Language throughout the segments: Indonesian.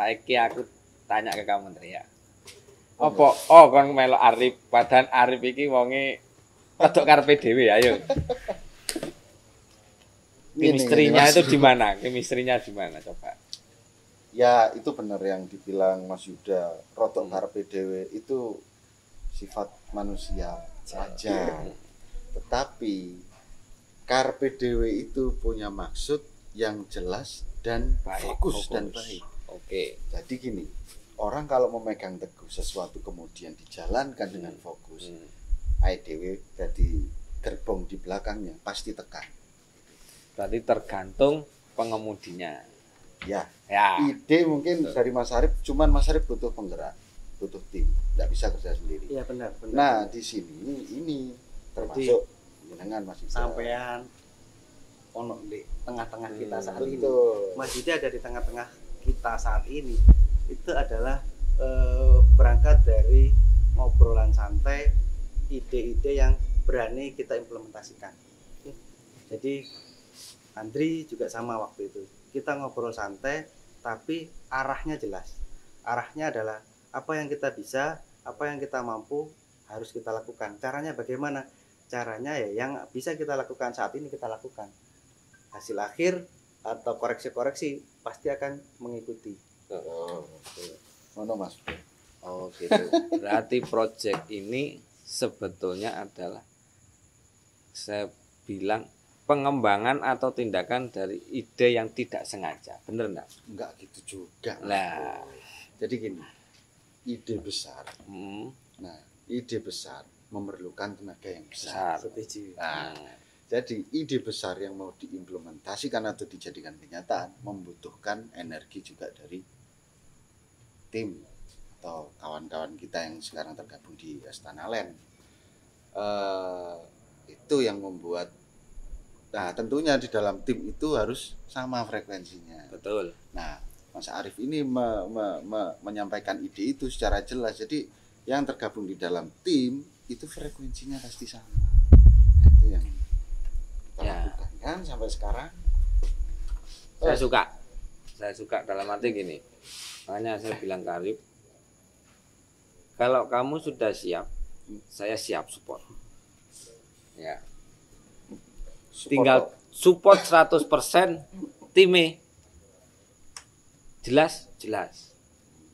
saiki aku tanya ke kamu Tri ya. Apa kon melok Arif padahal Arif iki wonge rodok karepe dhewe ayo. Kemistrinya itu di mana? Kemistrinya di mana coba? Ya, itu benar yang dibilang Mas Yuda, rodok karepe dhewe itu sifat manusia saja. Tetapi karepe dhewe itu punya maksud yang jelas dan fokus dan baik. Oke. Jadi gini, orang kalau memegang teguh sesuatu kemudian dijalankan dengan fokus, dhewe jadi gerbong di belakangnya pasti tekan. Berarti tergantung pengemudinya. Ya. Ide mungkin dari Mas Arif, cuman Mas Arif butuh penggerak, butuh tim, nggak bisa kerja sendiri. Iya benar. Nah di sini ini termasuk dengan Mas Yuda. Sampean ono di tengah-tengah kita saat ini. Mas Yuda ada di tengah-tengah kita saat ini. Itu adalah berangkat dari ngobrolan santai, ide-ide yang berani kita implementasikan. Jadi Andri juga sama waktu itu. Kita ngobrol santai, tapi arahnya jelas. Arahnya adalah apa yang kita bisa, apa yang kita mampu harus kita lakukan. Caranya bagaimana? Caranya ya yang bisa kita lakukan saat ini kita lakukan. Hasil akhir atau koreksi-koreksi pasti akan mengikuti. Mana Mas? Oh gitu. Berarti project ini sebetulnya adalah saya bilang pengembangan atau tindakan dari ide yang tidak sengaja, bener enggak? Enggak gitu juga. Nah, jadi gini, ide besar. Nah, ide besar memerlukan tenaga yang besar. Setuju. Nah, jadi ide besar yang mau diimplementasikan atau dijadikan kenyataan membutuhkan energi juga dari tim atau kawan-kawan kita yang sekarang tergabung di Astana Land. Itu yang membuat, nah tentunya di dalam tim itu harus sama frekuensinya. betul. Nah, Mas Arif ini menyampaikan ide itu secara jelas. Jadi yang tergabung di dalam tim itu frekuensinya pasti sama. Nah, itu yang kita lakukan kan sampai sekarang. Saya suka dalam arti gini. Makanya saya bilang ke Arif, kalau kamu sudah siap, saya siap support. Ya. Tinggal support 100% time. Jelas.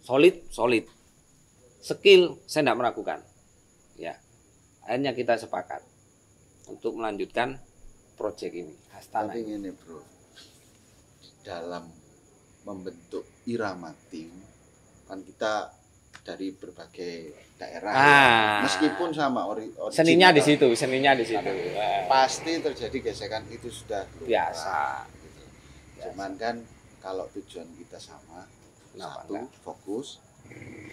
Solid. Skill saya tidak meragukan. Ya. Akhirnya kita sepakat untuk melanjutkan proyek ini. Astana. Tapi ini bro, dalam membentuk irama tim kan kita dari berbagai daerah meskipun sama seninya di situ. Pasti terjadi gesekan, itu sudah biasa gitu. Cuman kan kalau tujuan kita sama, satu fokus,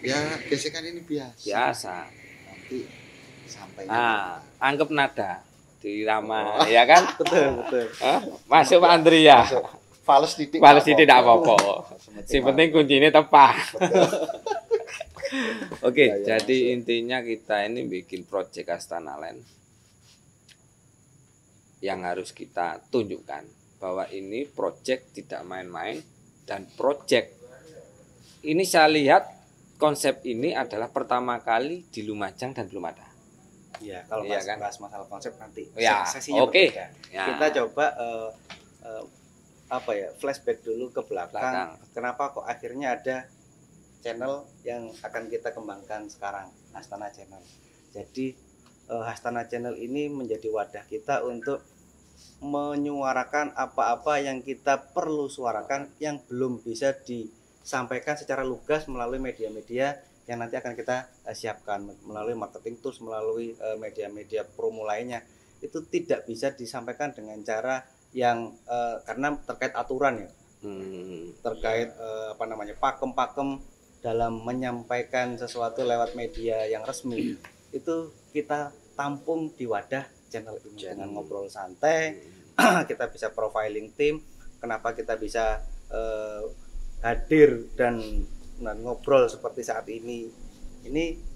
ya gesekan ini biasa. Nanti sampai anggap nada di irama ya kan. Betul. Masuk Pak Andri ya. Fales titik tidak apa-apa. Yang penting kuncinya tepat. Oke, jadi intinya kita ini bikin project Astana Land yang harus kita tunjukkan bahwa ini project tidak main-main, dan project ini saya lihat konsep ini adalah pertama kali di Lumajang dan belum ada. Ya, kalau bahas masalah konsep nanti sesinya berbeda. Kita coba flashback dulu ke belakang. Kenapa kok akhirnya ada channel yang akan kita kembangkan sekarang, Astana Channel. Jadi Astana Channel ini menjadi wadah kita untuk menyuarakan apa-apa yang kita perlu suarakan yang belum bisa disampaikan secara lugas melalui media-media yang nanti akan kita siapkan melalui marketing tools, melalui media-media promo lainnya. Itu tidak bisa disampaikan dengan cara yang karena terkait aturan ya. Terkait pakem-pakem dalam menyampaikan sesuatu lewat media yang resmi, itu kita tampung di wadah channel ini dengan ngobrol santai. Kita bisa profiling tim, kenapa kita bisa hadir dan ngobrol seperti saat ini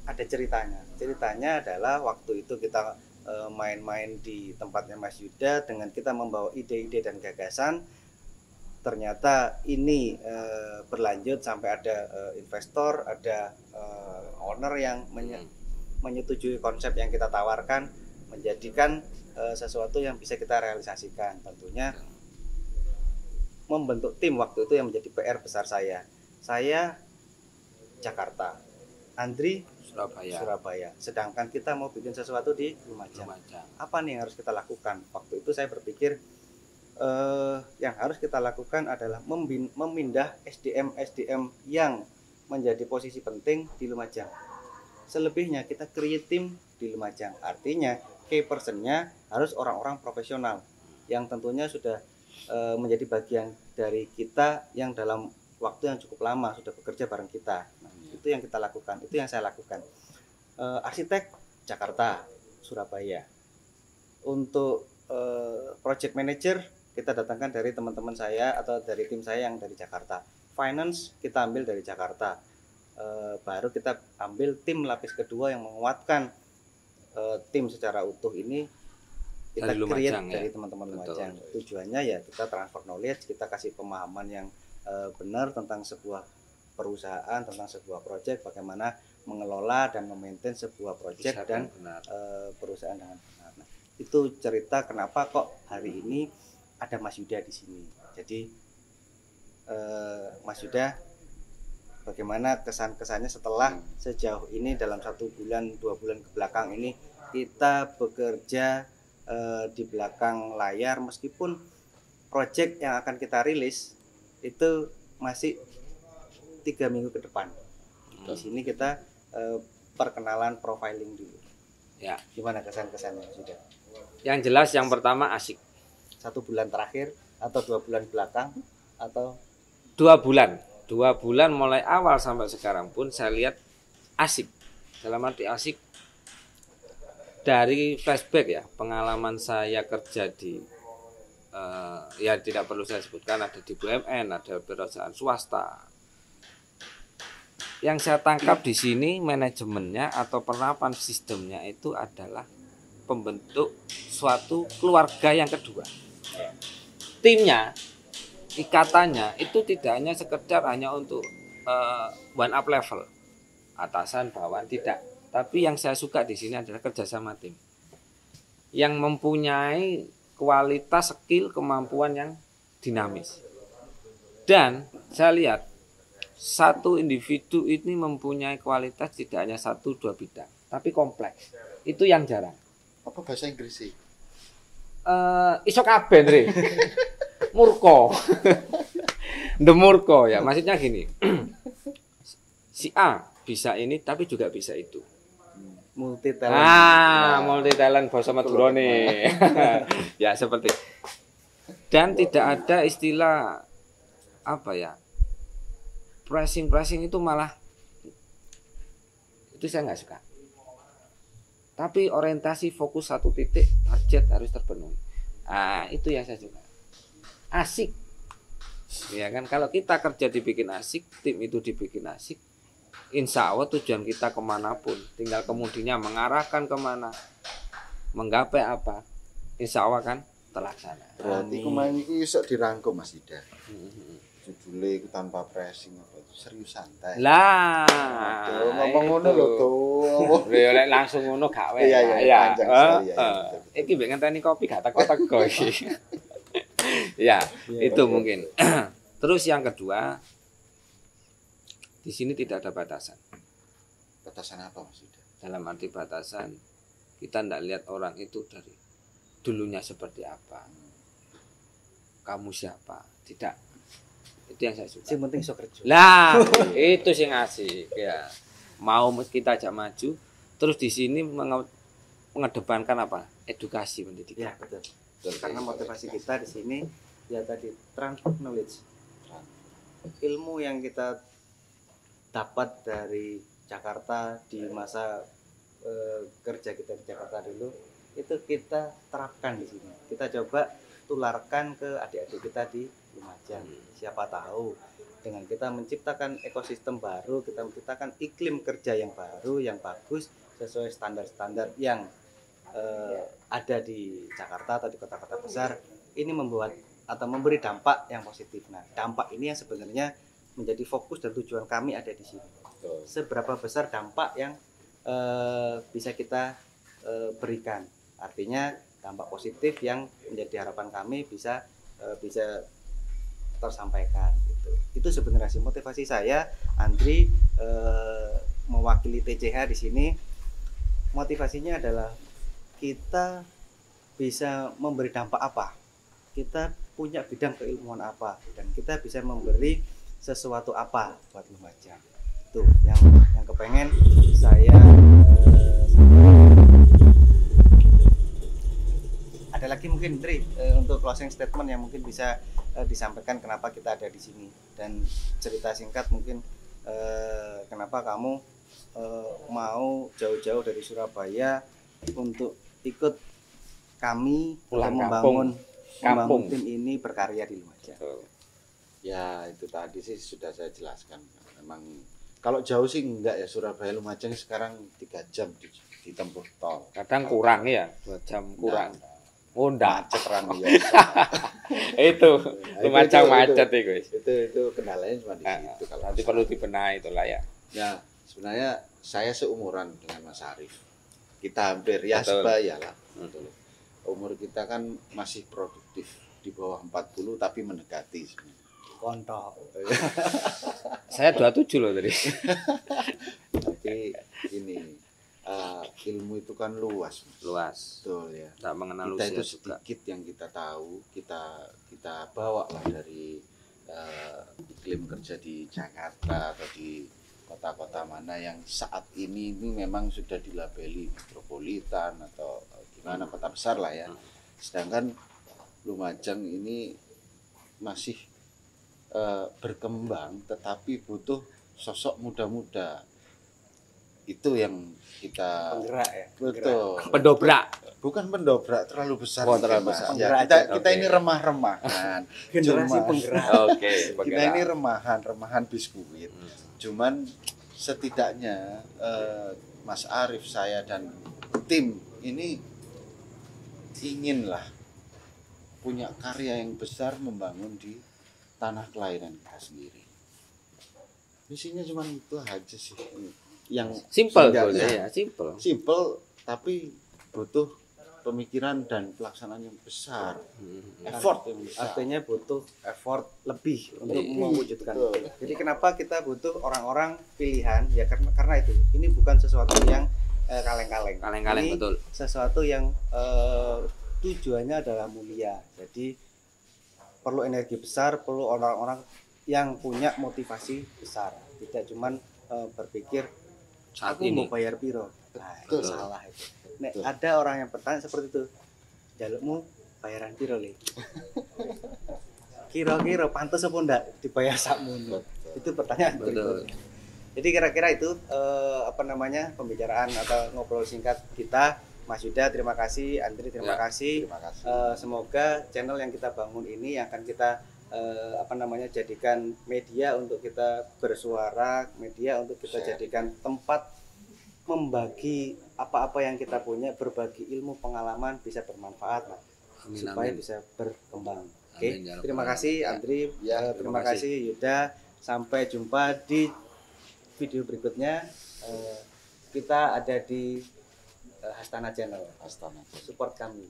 ada ceritanya adalah waktu itu kita main-main di tempatnya Mas Yuda dengan kita membawa ide-ide dan gagasan. ternyata ini berlanjut sampai ada investor, ada owner yang menyetujui konsep yang kita tawarkan, menjadikan sesuatu yang bisa kita realisasikan. Tentunya membentuk tim waktu itu yang menjadi PR besar saya. Saya Jakarta, Andri Surabaya. Sedangkan kita mau bikin sesuatu di Lumajang. Apa nih yang harus kita lakukan? Waktu itu saya berpikir yang harus kita lakukan adalah memindah SDM yang menjadi posisi penting di Lumajang. Selebihnya kita create tim di Lumajang. Artinya key person-nya harus orang-orang profesional yang tentunya sudah menjadi bagian dari kita yang dalam waktu yang cukup lama sudah bekerja bareng kita. Nah, itu yang kita lakukan, itu yang saya lakukan. Arsitek Jakarta, Surabaya. Untuk project manager kita datangkan dari teman-teman saya atau dari tim saya yang dari Jakarta. Finance kita ambil dari Jakarta. Baru kita ambil tim lapis kedua yang menguatkan tim secara utuh ini, kita create dari teman-teman Lumajang. Tujuannya ya kita transfer knowledge, kita kasih pemahaman yang benar tentang sebuah perusahaan, tentang sebuah project, bagaimana mengelola dan memaintain sebuah project dan perusahaan dengan benar. Nah, itu cerita kenapa kok hari ini ada Mas Yuda di sini. Jadi Mas Yuda, bagaimana kesan-kesannya setelah sejauh ini dalam 1 bulan 2 bulan ke belakang ini kita bekerja di belakang layar, meskipun project yang akan kita rilis itu masih 3 minggu ke depan. Di sini kita perkenalan profiling dulu. Ya. Gimana kesan-kesannya sudah? Yang jelas yang pertama asik. 1 bulan terakhir atau 2 bulan belakang atau 2 bulan. 2 bulan mulai awal sampai sekarang pun saya lihat asik. Dalam arti asik dari flashback ya, pengalaman saya kerja di ya tidak perlu saya sebutkan, ada di BUMN, ada perusahaan swasta. Yang saya tangkap di sini manajemennya atau penerapan sistemnya itu adalah pembentuk suatu keluarga yang kedua. Timnya, ikatannya itu tidak hanya sekedar hanya untuk one up level, atasan bawahan, tidak. Tapi yang saya suka di sini adalah kerjasama tim yang mempunyai kualitas, skill, kemampuan yang dinamis. Dan saya lihat satu individu ini mempunyai kualitas tidak hanya 1-2 bidang, tapi kompleks. Itu yang jarang. Apa bahasa Inggris sih? Iso kabeh, Andre. Murko. Murko ya, maksudnya gini. Si A bisa ini tapi juga bisa itu. multi talent. Multi talent bahasa Madurone. Ya seperti. Dan tidak ada istilah apa ya? Pressing itu malah itu saya nggak suka. Tapi orientasi fokus satu titik, target harus terpenuhi. Itu yang saya suka. Asik. Ya kan, kalau kita kerja dibikin asik, tim itu dibikin asik, insya Allah tujuan kita kemanapun, tinggal kemudiannya mengarahkan kemana, menggapai apa, insya Allah kan terlaksana. Berarti kemarin ini bisa dirangkum Mas Ida. Judulnya tanpa pressing apa itu serius santai. Lah, ngomong ngono lho tuh. Lek langsung ngono gak wae. Iya, panjang sekali ya. Iki mbek ngenteni kopi gak teko-teko iki. Ya, itu mungkin. Terus yang kedua, di sini tidak ada batasan. Batasan apa Mas Ida? Dalam arti batasan, kita tidak lihat orang itu dari dulunya seperti apa, kamu siapa, tidak. Itu yang saya suka. Yang penting iso kerja. Lah, itu sing asik ya. Mau kita ajak maju, terus di sini mengedepankan apa? Edukasi pendidikan. Ya, betul. Karena motivasi kita di sini ya tadi transfer knowledge. Ilmu yang kita dapat dari Jakarta di masa kerja kita di Jakarta dulu itu kita terapkan di sini. Kita coba tularkan ke adik-adik kita di Lumajang. Siapa tahu dengan kita menciptakan ekosistem baru, kita menciptakan iklim kerja yang baru, yang bagus sesuai standar-standar yang ada di Jakarta atau di kota-kota besar, ini membuat atau memberi dampak yang positif. Nah, dampak ini yang sebenarnya menjadi fokus dan tujuan kami ada di sini. Betul. Seberapa besar dampak yang bisa kita berikan. Artinya dampak positif yang menjadi harapan kami bisa tersampaikan gitu. Itu sebenarnya sih motivasi saya, Andri, mewakili TCH di sini. Motivasinya adalah kita bisa memberi dampak apa, kita punya bidang keilmuan apa, dan kita bisa memberi sesuatu apa buat Lumajang. Itu yang kepengen saya ada lagi mungkin Tri untuk closing statement yang mungkin bisa disampaikan kenapa kita ada di sini, dan cerita singkat mungkin kenapa kamu mau jauh-jauh dari Surabaya untuk ikut kami Pulang membangun kampung. tim ini berkarya di Lumajang. Ya itu tadi sih sudah saya jelaskan. Memang kalau jauh sih enggak ya, Surabaya Lumajang sekarang 3 jam ditempuh tol. Kadang kurang ya, 2 jam kurang. Oh enggak. Macet ran ya. Itu Lumajang macet itu. Itu kendalanya cuma di situ. Kalau Nanti perlu dibenahi itulah ya. Ya sebenarnya saya seumuran dengan Mas Arif. Kita hampir ya Betul. sebaya lah. Betul. Umur kita kan masih produktif, di bawah 40 tapi mendekati sebenarnya. Kontok. Saya 27 loh tadi. Tapi ini ilmu itu kan luas, Mas. Luas. Betul ya. Tak mengenal Kita usia itu juga. sedikit yang kita tahu, kita bawa lah dari iklim kerja di Jakarta atau di kota-kota mana yang saat ini memang sudah dilabeli metropolitan atau gimana, kota besar lah ya. Sedangkan Lumajang ini masih berkembang, tetapi butuh sosok muda-muda. Itu yang kita Penggerak ya. betul. Pendobrak. Bukan pendobrak terlalu besar. Oh, terlalu Mas. besar. Ya, Penggerak kita aja. ini Oke. remah-remahan. Generasi Cuma- penggerak. Oke, Kita ini remahan biskuit. Cuman setidaknya Mas Arif, saya dan tim ini inginlah punya karya yang besar membangun di tanah kelahiran kita sendiri. Misinya cuma itu aja sih. Yang Simple seenggaknya ya, simple. simple tapi butuh pemikiran dan pelaksanaan yang besar, effort yang besar. Artinya butuh effort lebih untuk Iya. mewujudkan. Betul. Jadi kenapa kita butuh orang-orang pilihan? Ya karena itu. Ini bukan sesuatu yang kaleng-kaleng. Kaleng-kaleng, Ini betul. sesuatu yang tujuannya adalah mulia. Jadi perlu energi besar, perlu orang-orang yang punya motivasi besar. Tidak cuman berpikir Saat aku ini. mau bayar piro. Nah, itu Betul. salah itu. Nek Betul. ada orang yang bertanya seperti itu, jalukmu bayaran piro le? Kira-kira pantas apa ndak dibayar sakmono? Itu pertanyaan Betul. berikutnya. Jadi kira-kira itu pembicaraan atau ngobrol singkat kita. Mas Yuda terima kasih, Andri terima Ya, kasih. Terima kasih. Semoga channel yang kita bangun ini yang akan kita jadikan media untuk kita bersuara, media untuk kita Share. jadikan tempat membagi apa-apa yang kita punya, berbagi ilmu pengalaman bisa bermanfaat lah, Amin, supaya amin. bisa berkembang. Oke, Amin, ya Rabbal terima alamin. kasih Andri, Ya, terima terima kasih Yuda. Sampai jumpa di video berikutnya. Kita ada di Hastana Channel. Astana. Support kami.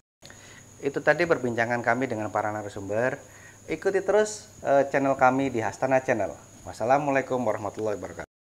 Itu tadi perbincangan kami dengan para narasumber. Ikuti terus channel kami di Hastana Channel. Wassalamualaikum warahmatullahi wabarakatuh.